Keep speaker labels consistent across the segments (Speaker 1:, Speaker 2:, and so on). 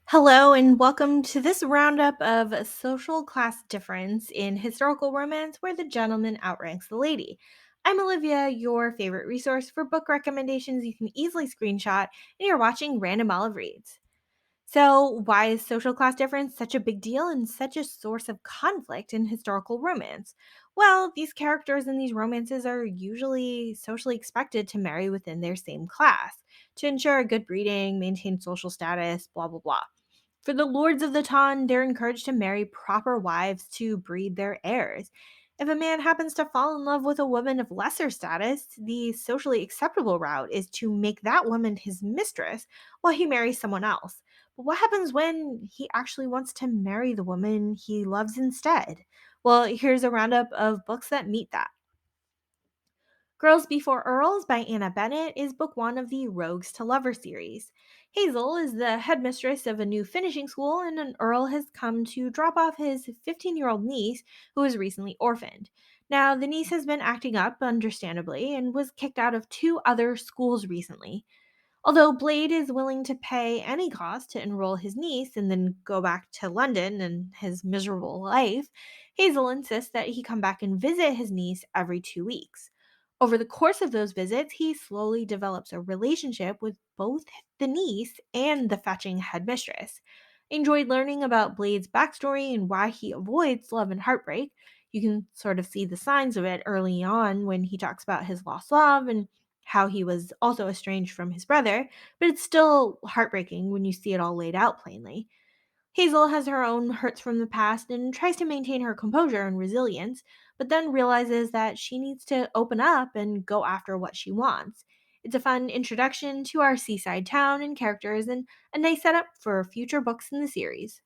Speaker 1: Hello, and welcome to this roundup of social class difference in historical romance where the gentleman outranks the lady. I'm Olivia, your favorite resource for book recommendations you can easily screenshot, and you're watching Random Olive Reads. So, why is social class difference such a big deal and such a source of conflict in historical romance? Well, these characters in these romances are usually socially expected to marry within their same class to ensure a good breeding, maintain social status, blah, blah, blah. For the lords of the Ton, they're encouraged to marry proper wives to breed their heirs. If a man happens to fall in love with a woman of lesser status, the socially acceptable route is to make that woman his mistress while he marries someone else. But what happens when he actually wants to marry the woman he loves instead? Well, here's a roundup of books that meet that. Girls Before Earls by Anna Bennett is book one of the Rogues to Lovers series. Hazel is the headmistress of a new finishing school, and an earl has come to drop off his 15-year-old niece, who was recently orphaned. Now, the niece has been acting up, understandably, and was kicked out of two other schools recently. Although Blade is willing to pay any cost to enroll his niece and then go back to London and his miserable life, Hazel insists that he come back and visit his niece every 2 weeks. Over the course of those visits, he slowly develops a relationship with both the niece and the fetching headmistress. I enjoyed learning about Blade's backstory and why he avoids love and heartbreak. You can sort of see the signs of it early on when he talks about his lost love and how he was also estranged from his brother, but it's still heartbreaking when you see it all laid out plainly. Hazel has her own hurts from the past and tries to maintain her composure and resilience, but then realizes that she needs to open up and go after what she wants. It's a fun introduction to our seaside town and characters and a nice setup for future books in the series.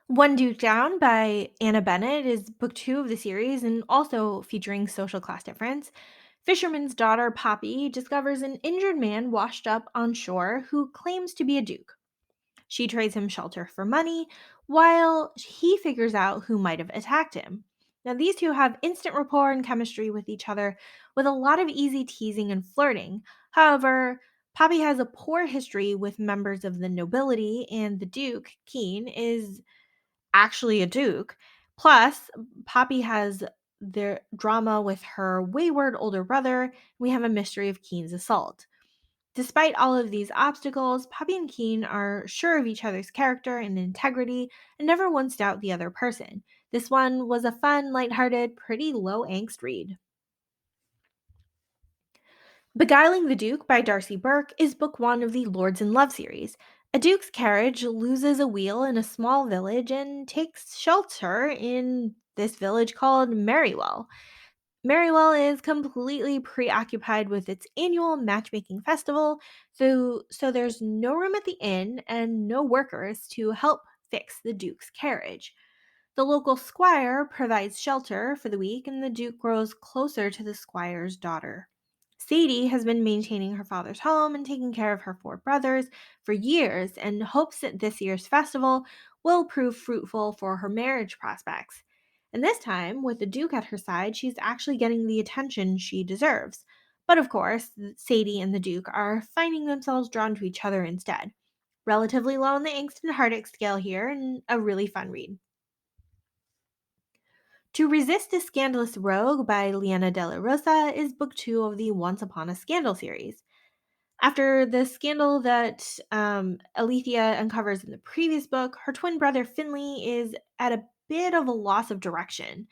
Speaker 1: One Duke Down by Anna Bennett is book two of the series and also featuring social class difference. Fisherman's daughter Poppy discovers an injured man washed up on shore who claims to be a duke. She trades him shelter for money while he figures out who might have attacked him. Now, these two have instant rapport and chemistry with each other with a lot of easy teasing and flirting. However, Poppy has a poor history with members of the nobility, and the Duke, Keen, is actually a duke. Plus, Poppy has their drama with her wayward older brother. We have a mystery of Keen's assault. Despite all of these obstacles, Poppy and Keen are sure of each other's character and integrity and never once doubt the other person. This one was a fun, lighthearted, pretty low angst read. Beguiling the Duke by Darcy Burke is book one of the Lords in Love series. A duke's carriage loses a wheel in a small village and takes shelter in this village called Merrywell. Merrywell is completely preoccupied with its annual matchmaking festival, so there's no room at the inn and no workers to help fix the Duke's carriage. The local squire provides shelter for the week, and the Duke grows closer to the squire's daughter. Sadie has been maintaining her father's home and taking care of her four brothers for years and hopes that this year's festival will prove fruitful for her marriage prospects. And this time, with the Duke at her side, she's actually getting the attention she deserves. But of course, Sadie and the Duke are finding themselves drawn to each other instead. Relatively low on the angst and heartache scale here, and a really fun read. To Resist a Scandalous Rogue by Liana de la Rosa is book two of the Once Upon a Scandal series. After the scandal that Alethea uncovers in the previous book, her twin brother Finley is at a bit of a loss of direction.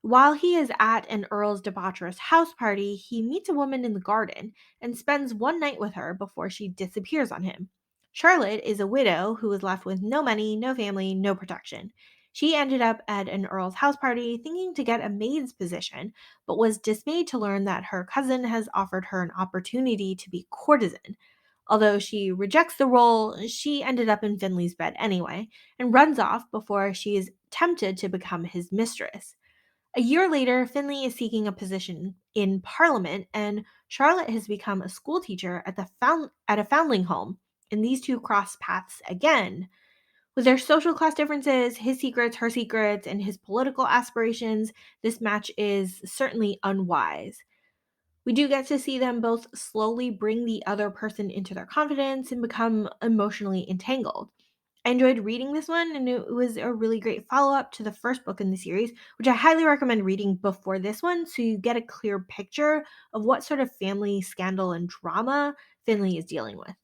Speaker 1: While he is at an Earl's debaucherous house party, he meets a woman in the garden and spends one night with her before she disappears on him. Charlotte is a widow who was left with no money, no family, no protection. She ended up at an Earl's house party thinking to get a maid's position, but was dismayed to learn that her cousin has offered her an opportunity to be courtesan. Although she rejects the role, she ended up in Finley's bed anyway and runs off before she is tempted to become his mistress. A year later, Finley is seeking a position in Parliament, and Charlotte has become a schoolteacher at at a foundling home, and these two cross paths again. With their social class differences, his secrets, her secrets, and his political aspirations, this match is certainly unwise. We do get to see them both slowly bring the other person into their confidence and become emotionally entangled. I enjoyed reading this one, and it was a really great follow up to the first book in the series, which I highly recommend reading before this one so you get a clear picture of what sort of family scandal and drama Finley is dealing with.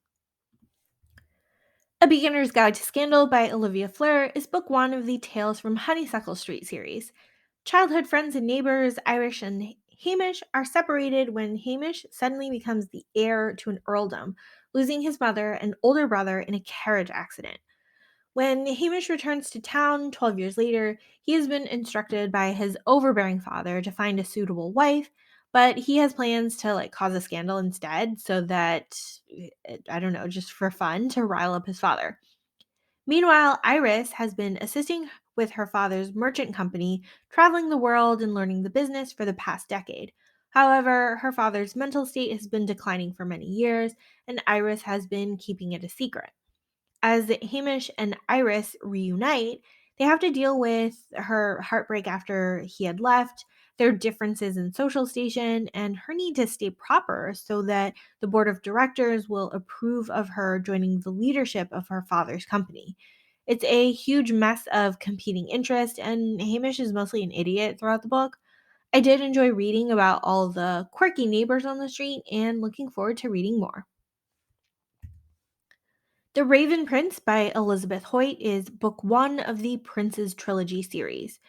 Speaker 1: A Beginner's Guide to Scandal by Olivia Fleur is book one of the Tales from Honeysuckle Street series. Childhood friends and neighbors, Irish and Hamish, are separated when Hamish suddenly becomes the heir to an earldom, losing his mother and older brother in a carriage accident. When Hamish returns to town 12 years later, he has been instructed by his overbearing father to find a suitable wife, but he has plans to cause a scandal instead so that I don't know, just for fun to rile up his father. Meanwhile, Iris has been assisting with her father's merchant company, traveling the world and learning the business for the past decade. However, her father's mental state has been declining for many years, and Iris has been keeping it a secret. As Hamish and Iris reunite, they have to deal with her heartbreak after he had left, their differences in social station, and her need to stay proper so that the board of directors will approve of her joining the leadership of her father's company. It's a huge mess of competing interests, and Hamish is mostly an idiot throughout the book. I did enjoy reading about all the quirky neighbors on the street and looking forward to reading more. The Raven Prince by Elizabeth Hoyt is book one of the Prince's Trilogy series.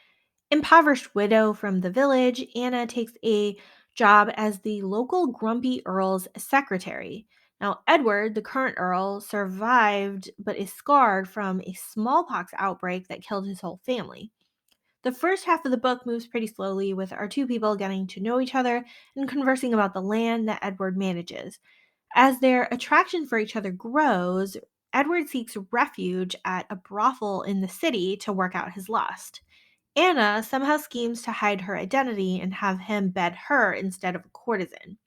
Speaker 1: Impoverished widow from the village, Anna takes a job as the local grumpy earl's secretary. Now, Edward, the current earl, survived but is scarred from a smallpox outbreak that killed his whole family. The first half of the book moves pretty slowly, with our two people getting to know each other and conversing about the land that Edward manages. As their attraction for each other grows, Edward seeks refuge at a brothel in the city to work out his lust. Anna somehow schemes to hide her identity and have him bed her instead of a courtesan.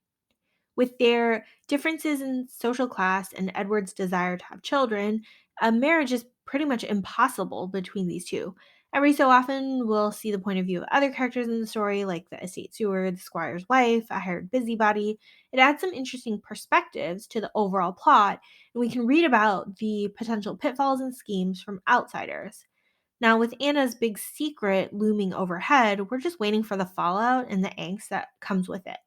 Speaker 1: With their differences in social class and Edward's desire to have children, a marriage is pretty much impossible between these two. Every so often, we'll see the point of view of other characters in the story, like the estate steward, the squire's wife, a hired busybody. It adds some interesting perspectives to the overall plot, and we can read about the potential pitfalls and schemes from outsiders. Now, with Anna's big secret looming overhead, we're just waiting for the fallout and the angst that comes with it.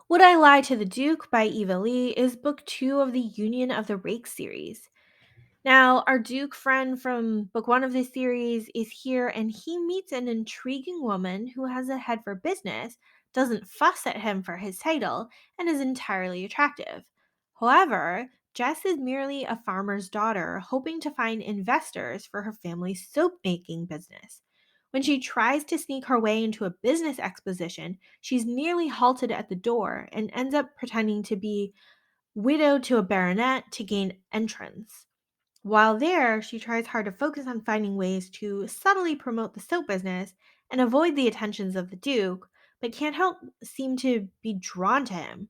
Speaker 1: Would I Lie to the Duke by Eva Lee is book two of the Union of the Rakes series. Now, our Duke friend from book one of this series is here, and he meets an intriguing woman who has a head for business, doesn't fuss at him for his title, and is entirely attractive. However, Jess is merely a farmer's daughter hoping to find investors for her family's soap making business. When she tries to sneak her way into a business exposition, she's nearly halted at the door and ends up pretending to be widowed to a baronet to gain entrance. While there, she tries hard to focus on finding ways to subtly promote the soap business and avoid the attentions of the Duke, but can't help seem to be drawn to him.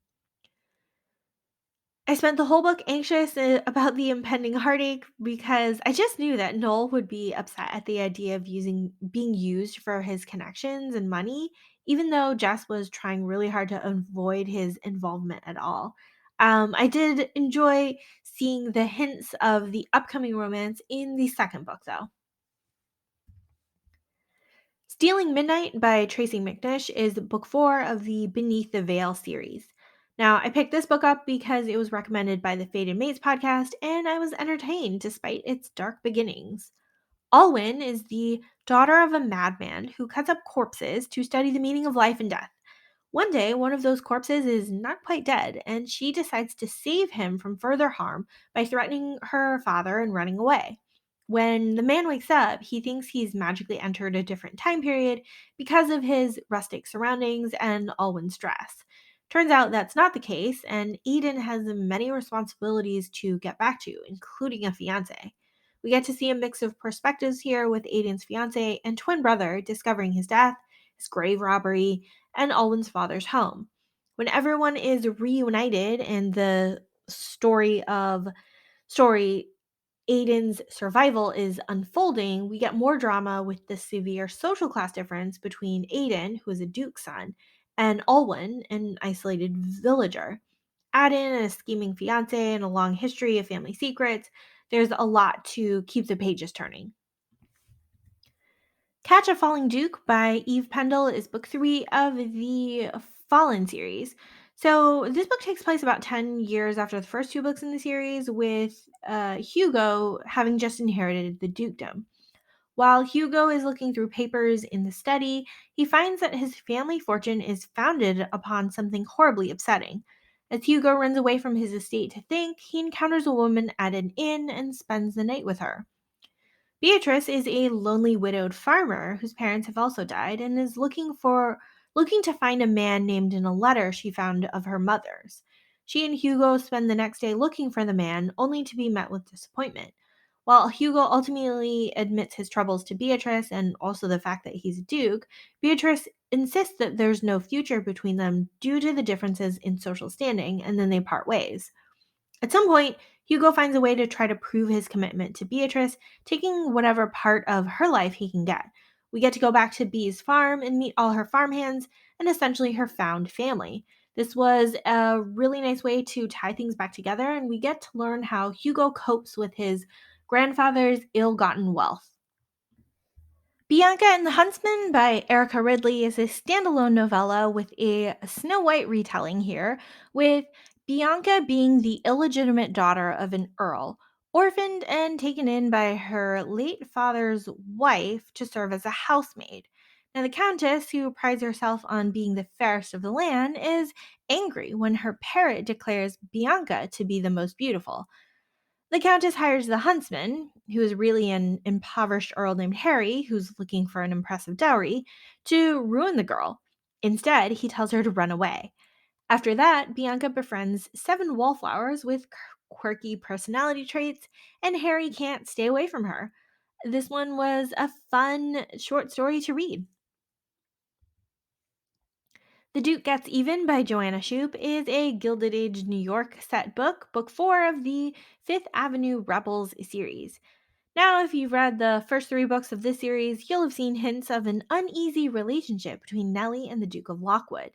Speaker 1: I spent the whole book anxious about the impending heartache because I just knew that Noel would be upset at the idea of being used for his connections and money, even though Jess was trying really hard to avoid his involvement at all. I did enjoy seeing the hints of the upcoming romance in the second book, though. Stealing Midnight by Tracy McNish is book four of the Beneath the Veil series. Now, I picked this book up because it was recommended by the Fated Mates podcast, and I was entertained despite its dark beginnings. Alwyn is the daughter of a madman who cuts up corpses to study the meaning of life and death. One day, one of those corpses is not quite dead, and she decides to save him from further harm by threatening her father and running away. When the man wakes up, he thinks he's magically entered a different time period because of his rustic surroundings and Alwyn's dress. Turns out that's not the case, and Eden has many responsibilities to get back to, including a fiance. We get to see a mix of perspectives here with Aiden's fiance and twin brother discovering his death, his grave robbery, and Alwyn's father's home. When everyone is reunited and the story Aiden's survival is unfolding, we get more drama with the severe social class difference between Aiden, who is a Duke's son, and Alwyn, an isolated villager. Add in a scheming fiance and a long history of family secrets. There's a lot to keep the pages turning. Catch a Falling Duke by Eve Pendle is book 3 of the Fallen series. So, this book takes place about 10 years after the first two books in the series, with Hugo having just inherited the dukedom. While Hugo is looking through papers in the study, he finds that his family fortune is founded upon something horribly upsetting. As Hugo runs away from his estate to think, he encounters a woman at an inn and spends the night with her. Beatrice is a lonely widowed farmer whose parents have also died and is looking to find a man named in a letter she found of her mother's. She and Hugo spend the next day looking for the man, only to be met with disappointment. While Hugo ultimately admits his troubles to Beatrice and also the fact that he's a duke, Beatrice insists that there's no future between them due to the differences in social standing, and then they part ways. At some point, Hugo finds a way to try to prove his commitment to Beatrice, taking whatever part of her life he can get. We get to go back to Bee's farm and meet all her farmhands and essentially her found family. This was a really nice way to tie things back together, and we get to learn how Hugo copes with his grandfather's ill gotten wealth. Bianca and the Huntsman by Erica Ridley is a standalone novella with a Snow White retelling here, with Bianca being the illegitimate daughter of an earl, orphaned and taken in by her late father's wife to serve as a housemaid. Now, the Countess, who prides herself on being the fairest of the land, is angry when her parrot declares Bianca to be the most beautiful. The Countess hires the huntsman, who is really an impoverished earl named Harry, who's looking for an impressive dowry, to ruin the girl. Instead, he tells her to run away. After that, Bianca befriends 7 wallflowers with quirky personality traits, and Harry can't stay away from her. This one was a fun short story to read. The Duke Gets Even by Joanna Shoup is a Gilded Age New York set book, book 4 of the Fifth Avenue Rebels series. Now, if you've read the first 3 books of this series, you'll have seen hints of an uneasy relationship between Nellie and the Duke of Lockwood.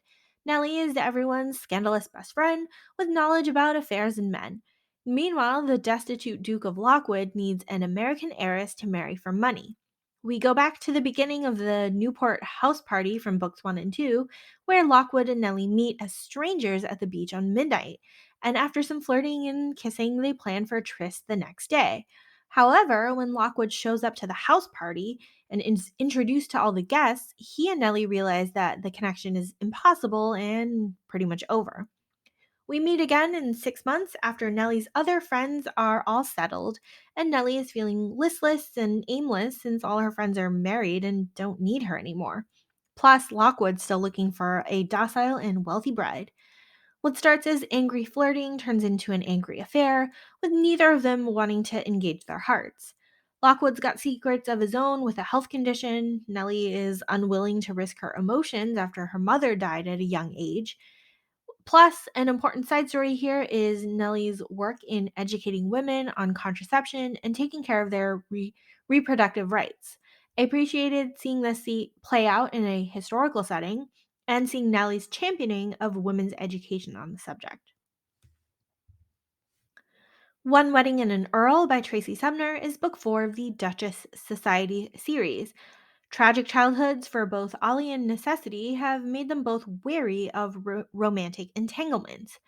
Speaker 1: Nellie is everyone's scandalous best friend with knowledge about affairs and men. Meanwhile, the destitute Duke of Lockwood needs an American heiress to marry for money. We go back to the beginning of the Newport house party from books 1 and 2, where Lockwood and Nellie meet as strangers at the beach on midnight, and after some flirting and kissing, they plan for a tryst the next day. However, when Lockwood shows up to the house party and is introduced to all the guests, he and Nellie realize that the connection is impossible and pretty much over. We meet again in 6 months after Nellie's other friends are all settled, and Nellie is feeling listless and aimless since all her friends are married and don't need her anymore. Plus, Lockwood's still looking for a docile and wealthy bride. What starts as angry flirting turns into an angry affair, with neither of them wanting to engage their hearts. Lockwood's got secrets of his own with a health condition. Nellie is unwilling to risk her emotions after her mother died at a young age. Plus, an important side story here is Nellie's work in educating women on contraception and taking care of their reproductive rights. I appreciated seeing this play out in a historical setting and seeing Nellie's championing of women's education on the subject. One Wedding and an Earl by Tracy Sumner is book 4 of the Duchess Society series. Tragic childhoods for both Ollie and Necessity have made them both wary of romantic entanglements.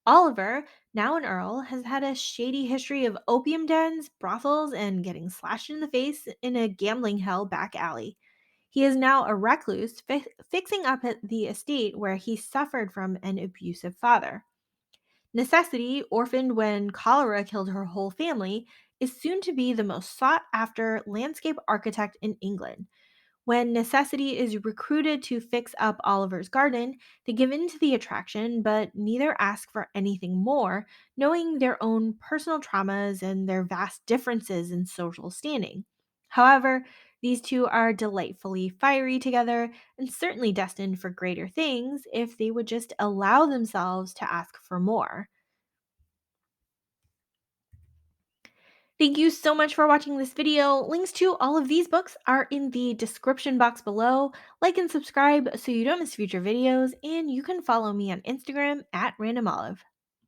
Speaker 1: Oliver, now an earl, has had a shady history of opium dens, brothels, and getting slashed in the face in a gambling hell back alley. He is now a recluse, fixing up at the estate where he suffered from an abusive father. Necessity, orphaned when cholera killed her whole family, is soon to be the most sought after landscape architect in England. When Necessity is recruited to fix up Oliver's garden, they give in to the attraction, but neither ask for anything more, knowing their own personal traumas and their vast differences in social standing. However, these two are delightfully fiery together and certainly destined for greater things if they would just allow themselves to ask for more. Thank you so much for watching this video. Links to all of these books are in the description box below. Like and subscribe so you don't miss future videos, and you can follow me on Instagram at randomolive.